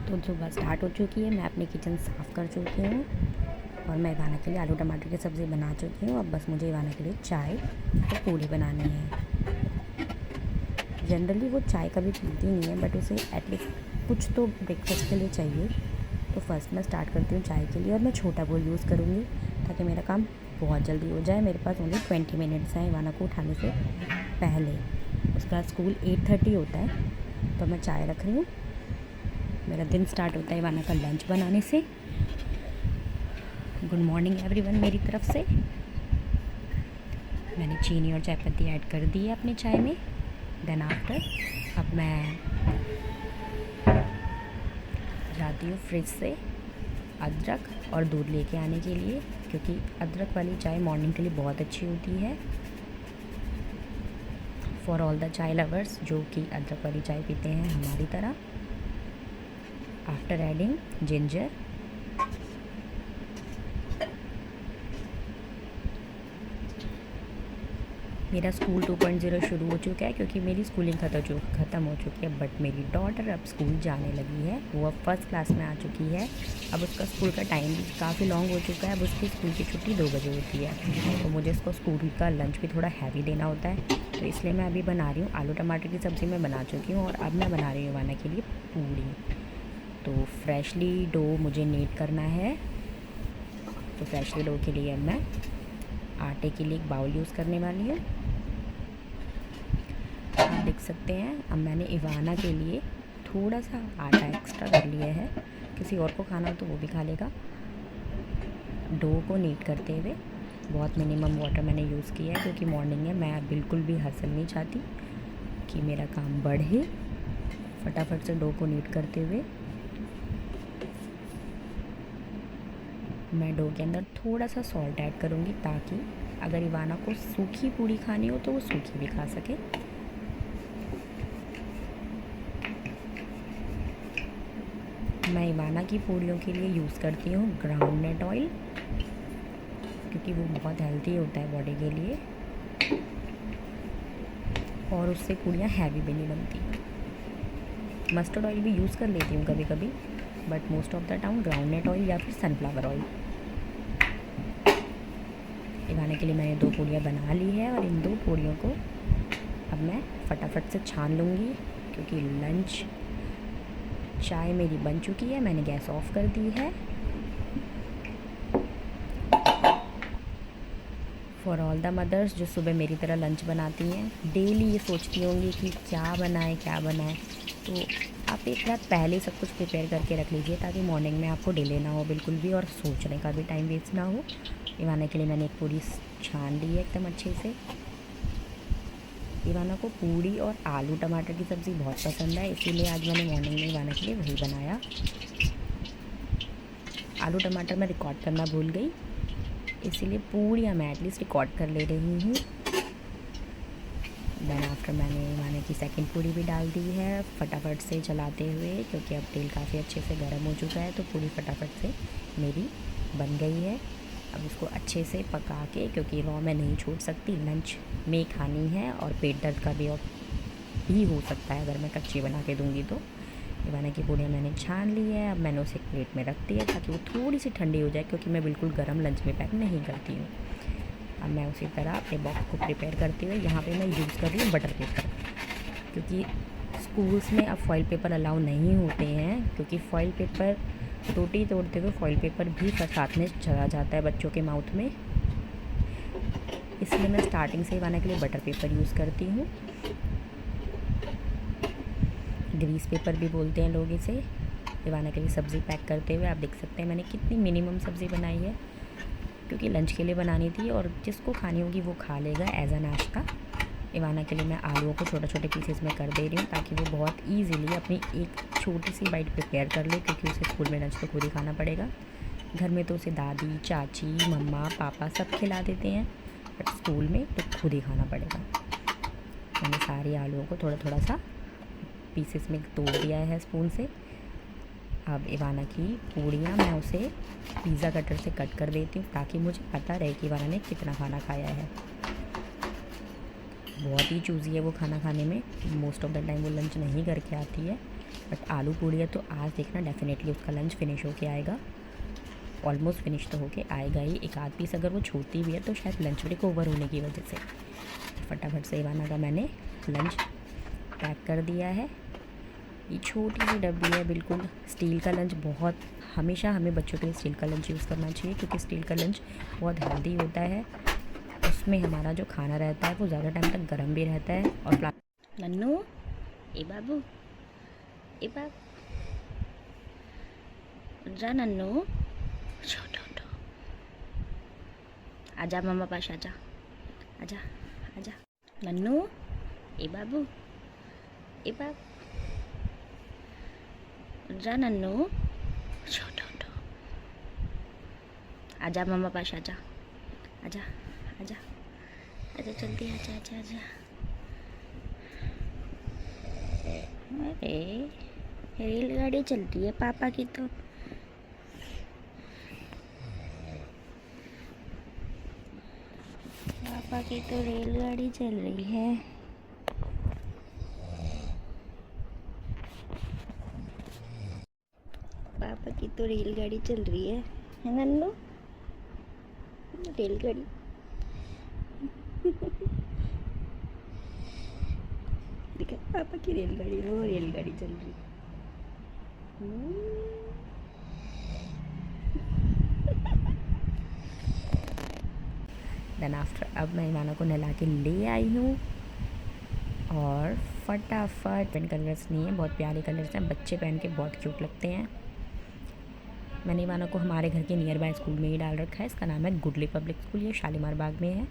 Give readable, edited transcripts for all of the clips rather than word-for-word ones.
तो सुबह स्टार्ट हो चुकी है। मैं अपनी किचन साफ़ कर चुकी हूँ और मैं इवाना के लिए आलू टमाटर की सब्ज़ी बना चुकी हूँ। अब बस मुझे इवाना के लिए चाय और पूड़ी बनानी है। जनरली वो चाय कभी पीती नहीं है, बट उसे एटलीस्ट कुछ तो ब्रेकफास्ट के लिए चाहिए। तो फर्स्ट मैं स्टार्ट करती हूँ चाय के लिए, और मैं छोटा बोल यूज़ करूँगी ताकि मेरा काम बहुत जल्दी हो जाए। मेरे पास ओनली 20 मिनट्स हैं इवाना को उठाने से पहले। उसका स्कूल 8:30 होता है, तो मैं चाय रख रही हूँ। मेरा दिन स्टार्ट होता है इवाना का लंच बनाने से। गुड मॉर्निंग एवरीवन मेरी तरफ से। मैंने चीनी और चाय पत्ती ऐड कर दी है अपनी चाय में। देन आफ्टर अब मैं जाती हूँ फ्रिज से अदरक और दूध लेके आने के लिए, क्योंकि अदरक वाली चाय मॉर्निंग के लिए बहुत अच्छी होती है फॉर ऑल द चाय लवर्स जो कि अदरक वाली चाय पीते हैं हमारी तरह। आफ्टर एडिंग जिंजर, मेरा स्कूल 2.0 शुरू हो चुका है, क्योंकि मेरी स्कूलिंग ख़त्म हो चुकी है। बट मेरी डॉटर अब स्कूल जाने लगी है। वो अब फर्स्ट क्लास में आ चुकी है। अब उसका स्कूल का टाइम भी काफ़ी लॉन्ग हो चुका है। अब उसकी स्कूल की छुट्टी 2 बजे होती है, तो मुझे इसको स्कूल का लंच भी थोड़ा हैवी देना होता है। तो इसलिए मैं अभी बना रही हूँ आलू टमाटर की सब्ज़ी। मैं बना चुकी हूँ और अब मैं बना रही हूँ इवाना के लिए पूड़ी। तो फ्रेशली डो मुझे नीड करना है। तो फ्रेशली डो के लिए मैं आटे के लिए एक बाउल यूज़ करने वाली हूँ। आप देख सकते हैं अब मैंने इवाना के लिए थोड़ा सा आटा एक्स्ट्रा कर लिया है। किसी और को खाना हो तो वो भी खा लेगा। डो को नीट करते हुए बहुत मिनिमम वाटर मैंने यूज़ किया है, क्योंकि मॉर्निंग है। मैं बिल्कुल भी हसल नहीं चाहती कि मेरा काम बढ़े। फटाफट से डो को नीट करते हुए मैं डो के अंदर थोड़ा सा सॉल्ट ऐड करूँगी, ताकि अगर इवाना को सूखी पूड़ी खानी हो तो वो सूखी भी खा सके। मैं इवाना की पूड़ियों के लिए यूज़ करती हूँ ग्राउंडनट ऑयल, क्योंकि वो बहुत हेल्दी होता है बॉडी के लिए और उससे पूड़ियाँ हैवी भी नहीं बनती। मस्टर्ड ऑयल भी यूज़ कर लेती हूँ कभी कभी, but most of the time groundnut oil या फिर सनफ्लावर ऑयल। इवाने के लिए मैंने 2 पूड़ियाँ बना ली है, और इन 2 पूड़ियों को अब मैं फटाफट से छान लूँगी, क्योंकि लंच चाय मेरी बन चुकी है। मैंने गैस ऑफ कर दी है। फॉर ऑल द मदर्स जो सुबह मेरी तरह लंच बनाती हैं, डेली ये सोचती होंगी कि क्या बनाएं, तो आप एक रात पहले ही सब कुछ प्रिपेयर करके रख लीजिए, ताकि मॉर्निंग में आपको डिले ना हो बिल्कुल भी, और सोचने का भी टाइम वेस्ट ना हो। इवाना के लिए मैंने एक पूड़ी छान ली है एकदम अच्छे से। इवाना को पूड़ी और आलू टमाटर की सब्ज़ी बहुत पसंद है, इसीलिए आज मैंने मॉर्निंग में इवाना के लिए वही बनाया। आलू टमाटर मैं रिकॉर्ड करना भूल गई, इसीलिए पूड़ियाँ मैं एटलीस्ट रिकॉर्ड कर ले रही हूँ। देन आफ्टर मैंने इवाना की सेकंड पूड़ी भी डाल दी है फटाफट से चलाते हुए, क्योंकि अब तेल काफ़ी अच्छे से गर्म हो चुका है। तो पूड़ी फटाफट से मेरी बन गई है। अब इसको अच्छे से पका के, क्योंकि रॉ में नहीं छोड़ सकती, लंच में खानी है, और पेट दर्द का भी हो सकता है अगर मैं कच्ची बना के दूँगी तो। इवाना की पूड़ियाँ मैंने छान ली है। अब मैंने उसे एक प्लेट में रख दिया ताकि वो थोड़ी सी ठंडी हो जाए, क्योंकि मैं बिल्कुल गर्म लंच में पैक नहीं करती हूँ। अब मैं उसी तरह अपने बॉक्स को प्रिपेयर करते हुए यहाँ पे मैं यूज़ कर रही हूँ बटर पेपर, क्योंकि स्कूल्स में अब फॉइल पेपर अलाउ नहीं होते हैं, क्योंकि फॉइल पेपर रोटी तोड़ते हुए फॉइल पेपर भी साथ में चला जाता है बच्चों के माउथ में। इसलिए मैं स्टार्टिंग से इवाना के लिए बटर पेपर यूज़ करती हूँ। ग्रीस पेपर भी बोलते हैं लोग इसे। इवाना के लिए सब्ज़ी पैक करते हुए आप देख सकते हैं मैंने कितनी मिनिमम सब्ज़ी बनाई है, क्योंकि लंच के लिए बनानी थी, और जिसको खानी होगी वो खा लेगा एज अ नाश्ता। इवाना के लिए मैं आलूओं को छोटे छोटे पीसेस में कर दे रही हूँ, ताकि वो बहुत ईजीली अपनी एक छोटी सी बाइट प्रिपेयर कर ले, क्योंकि उसे स्कूल में लंच तो खुद ही खाना पड़ेगा। घर में तो उसे दादी, चाची, मम्मा, पापा सब खिला देते हैं, बट स्कूल में तो खुद ही खाना पड़ेगा। मैंने सारी आलूओं को थोड़ा थोड़ा सा पीसेस में तोड़ दिया है स्पून से। अब इवाना की पूड़ियाँ मैं उसे पिज़्ज़ा कटर से कट कर देती हूँ, ताकि मुझे पता रहे कि इवाना ने कितना खाना खाया है। बहुत ही चूज़ी है वो खाना खाने में। मोस्ट ऑफ द टाइम वो लंच नहीं करके आती है, बट आलू पूड़ी है तो आज देखना डेफिनेटली उसका लंच फिनिश होके आएगा, ऑलमोस्ट फिनिश तो होके आएगा ही। एक आध पीस अगर वो छोड़ती भी है तो शायद लंच ब्रेक ओवर होने की वजह से। फटाफट से इवाना का मैंने लंच पैक कर दिया है। ये छोटी सी डब्बी है, बिल्कुल स्टील का लंच बहुत, हमेशा हमें बच्चों के लिए स्टील का लंच यूज़ करना चाहिए क्योंकि स्टील का लंच बहुत हेल्दी होता है। उसमें हमारा जो खाना रहता है वो ज़्यादा टाइम तक गर्म भी रहता है। और नन्नू, ए बाबू, ए बाबू, जा नन्नू, छोटो आजा मम्मा पास, आजा आजा आजा नन्नू, ए बाबू, ए बाबू, जा नन्नू, छोटो आजा मम्मा पास, आजा आजा आजा आजा जल्दी आजा आजा आजा। अरे रेलगाड़ी चल रही है पापा की, तो पापा की तो रेलगाड़ी चल रही है। पापा की तो रेलगाड़ी चल रही है नन्नू, रेलगाड़ी। देखा पापा की रेलगाड़ी, वो रेलगाड़ी चल रही है। देन आफ्टर अब मैं इवाना को नहला के ले आई हूँ और फटाफट पेन कलर्स नहीं है, बहुत प्यारे कलर्स हैं, बच्चे पहन के बहुत क्यूट लगते हैं। मैंने इवाना को हमारे घर के नियर बाय स्कूल में ही डाल रखा है, इसका नाम है गुडली पब्लिक स्कूल, ये शालीमार बाग में है।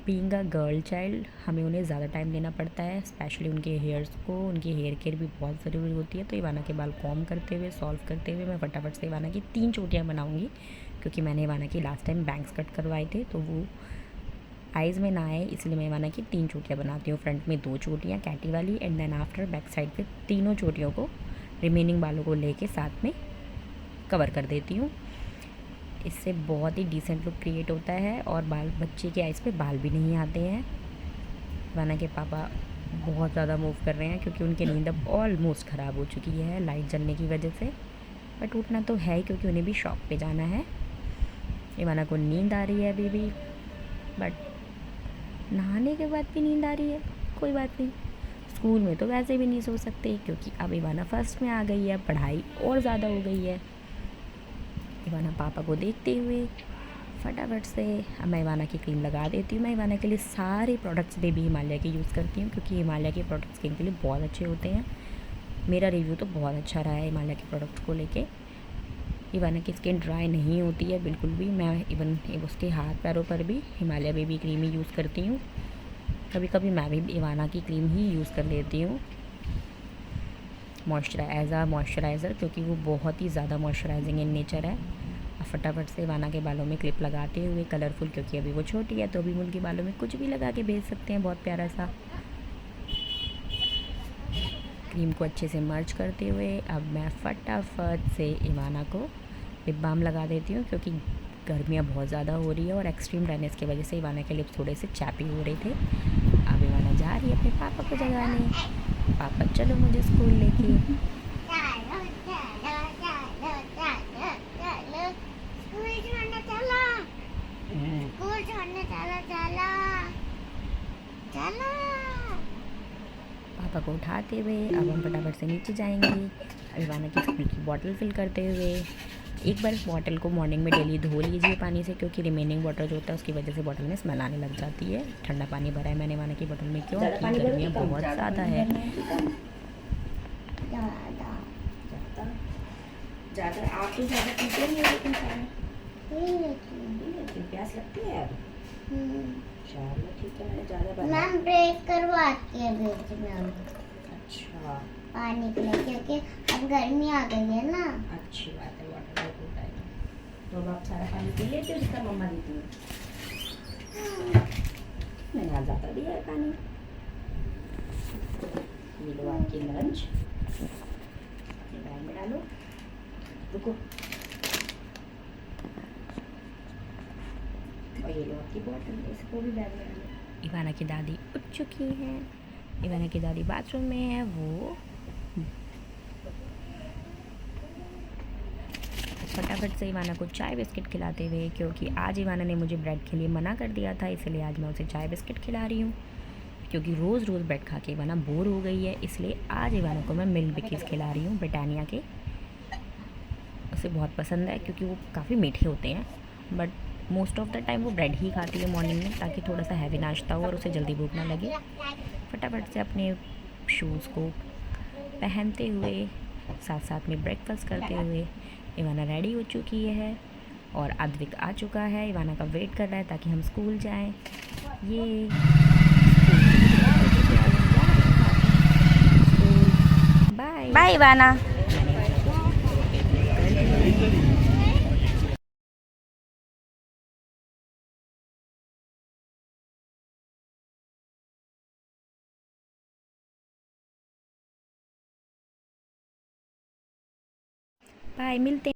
बीइंग अ गर्ल चाइल्ड हमें उन्हें ज़्यादा टाइम देना पड़ता है, स्पेशली उनके हेयर्स को, उनकी हेयर केयर भी बहुत ज़रूरी होती है। तो इवाना के बाल कॉम करते हुए, सॉल्व करते हुए मैं फटाफट से इवाना की 3 चोटियाँ बनाऊँगी क्योंकि मैंने इवाना की लास्ट टाइम बैंग्स कट करवाए थे तो वो आइज़ में ना आए, इसलिए मैं इवाना की 3 चोटियाँ बनाती हूँ। फ्रंट में 2 चोटियाँ कैटी वाली and then after back side पे तीनों चोटियों को रिमेनिंग बालों को लेके साथ में कवर कर देती हूँ। इससे बहुत ही डिसेंट लुक क्रिएट होता है और बाल, बच्चे के आइज़ पे बाल भी नहीं आते हैं। इवाना के पापा बहुत ज़्यादा मूव कर रहे हैं क्योंकि उनकी नींद अब ऑलमोस्ट ख़राब हो चुकी है लाइट जलने की वजह से, बट उठना तो है ही क्योंकि उन्हें भी शॉप पे जाना है। इवाना को नींद आ रही है अभी भी, बट नहाने के बाद भी नींद आ रही है, कोई बात नहीं। स्कूल में तो वैसे भी नहीं सो सकते क्योंकि अब इवाना फर्स्ट में आ गई है, पढ़ाई और ज़्यादा हो गई है। इवाना पापा को देखते हुए फटाफट से अब मैं इवाना की क्रीम लगा देती हूँ। मैं इवाना के लिए सारे प्रोडक्ट्स बेबी हिमालय के यूज़ करती हूँ क्योंकि हिमालय के प्रोडक्ट्स स्किन के लिए बहुत अच्छे होते हैं। मेरा रिव्यू तो बहुत अच्छा रहा है हिमालय के प्रोडक्ट्स को लेके। इवाना की स्किन ड्राई नहीं होती है बिल्कुल भी, मैं इवन उसके हाथ पैरों पर भी हिमालय बेबी क्रीम ही यूज़ करती हूँ। कभी कभी मैं भी इवाना की क्रीम ही यूज़ कर लेती हूँ मॉइस्चराइज़र क्योंकि वो बहुत ही ज़्यादा मॉइस्चराइजिंग इन नेचर है। अब फटाफट से इवाना के बालों में क्लिप लगाते हुए कलरफुल, क्योंकि अभी वो छोटी है तो अभी उनके बालों में कुछ भी लगा के भेज सकते हैं, बहुत प्यारा सा। क्रीम को अच्छे से मर्ज करते हुए अब मैं फटाफट से इवाना को लिप बाम लगा देती हूँ क्योंकि गर्मियाँ बहुत ज़्यादा हो रही है और एक्सट्रीम ड्राइनेस की वजह से इवाना के लिप्स थोड़े से चैपी हो रहे थे। अब इवाना जा रही है अपने पापा को जगाने, पापा चलो मुझे स्कूल लेके। पापा को उठाते हुए अब हम फटाफट से नीचे जाएंगे इवाना की स्कूल की बॉटल फिल करते हुए। एक बार इस बॉटल को मॉर्निंग में डेली धो लीजिए पानी से क्योंकि रिमेनिंग वाटर जो होता है उसकी वजह से बॉटल में स्मेल आने लग जाती है। ठंडा पानी भरा है मैंने इवाना की बॉटल में क्योंकि गर्मियाँ बहुत ज़्यादा है। ज़्यादा आप तो ज़्यादा पीते नहीं हो लेकिन प्यास लगती है अब। चलो ठीक है, मैंने ज़्यादा मैम ब्रेक करवाती है बीच में। अच्छा, पानी के लिए क्योंकि अब गर्मी आ गई है ना। अच्छी बात है, वाटर ब्रेक होता है तो अब आप सारा पानी पी लेते हो जितना मम्मा देती है। मैंने आज ज़्यादा दिया है पानी। ये लो आपकी लंच, अपने बैग में डालो। रुको, और ये लो आपकी बॉटल, इसको भी बैग में डालो। इवाना की दादी उठ चुकी हैं, इवाना की दादी बाथरूम में है, वो फटाफट से इवाना को चाय बिस्किट खिलाते हुए, क्योंकि आज इवाना ने मुझे ब्रेड के लिए मना कर दिया था, इसलिए आज मैं उसे चाय बिस्किट खिला रही हूँ। क्योंकि रोज़ रोज़ ब्रेड खा के इवाना बोर हो गई है, इसलिए आज इवाना को मैं मिल्क बिकीज़ खिला रही हूँ ब्रिटानिया के। उसे बहुत पसंद है क्योंकि वो काफ़ी मीठे होते हैं, but most of the time वो ब्रेड ही खाती है मॉर्निंग में, ताकि थोड़ा सा हैवी नाश्ता हो और उसे जल्दी भूख ना लगे। फटाफट से अपने शूज़ को पहनते हुए, साथ साथ में ब्रेकफास्ट करते हुए इवाना रेडी हो चुकी है और अद्विक आ चुका है, इवाना का वेट कर रहा है ताकि हम स्कूल जाएं। ये बाय बाय इवाना। बाय, मिलते हैं।